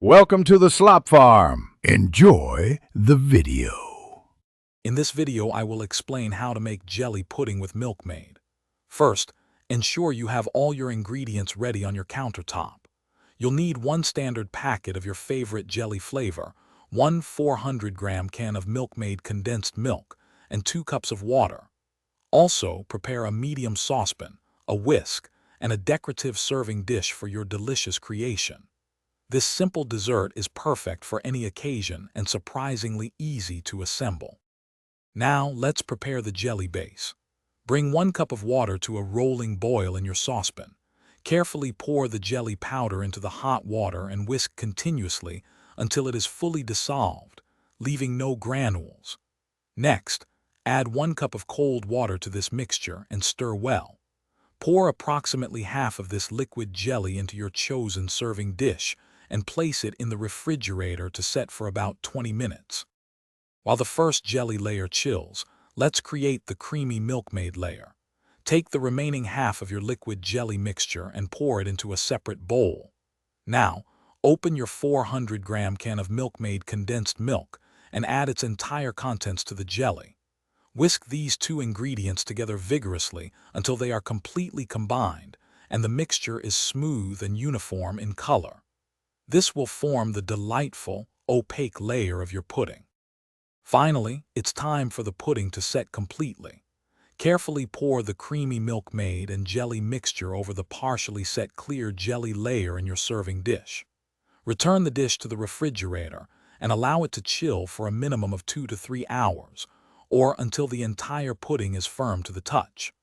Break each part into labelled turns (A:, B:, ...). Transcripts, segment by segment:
A: Welcome to the Slop Farm. Enjoy the video.
B: In this video, I will explain how to make jelly pudding with Milkmaid. First, ensure you have all your ingredients ready on your countertop. You'll need one standard packet of your favorite jelly flavor, one 400-gram can of Milkmaid condensed milk, and 2 cups of water. Also, prepare a medium saucepan, a whisk, and a decorative serving dish for your delicious creation. This simple dessert is perfect for any occasion and surprisingly easy to assemble. Now, let's prepare the jelly base. Bring 1 cup of water to a rolling boil in your saucepan. Carefully pour the jelly powder into the hot water and whisk continuously until it is fully dissolved, leaving no granules. Next, add 1 cup of cold water to this mixture and stir well. Pour approximately half of this liquid jelly into your chosen serving dish and place it in the refrigerator to set for about 20 minutes. While the first jelly layer chills, let's create the creamy Milkmaid layer. Take the remaining half of your liquid jelly mixture and pour it into a separate bowl. Now, open your 400-gram can of Milkmaid condensed milk and add its entire contents to the jelly. Whisk these 2 ingredients together vigorously until they are completely combined and the mixture is smooth and uniform in color. This will form the delightful, opaque layer of your pudding. Finally, it's time for the pudding to set completely. Carefully pour the creamy Milkmaid and jelly mixture over the partially set clear jelly layer in your serving dish. Return the dish to the refrigerator and allow it to chill for a minimum of 2 to 3 hours, or until the entire pudding is firm to the touch.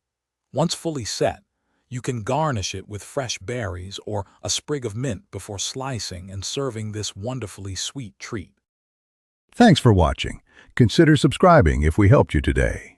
B: Once fully set, you can garnish it with fresh berries or a sprig of mint before slicing and serving this wonderfully sweet treat.
A: Thanks for watching. Consider subscribing if we helped you today.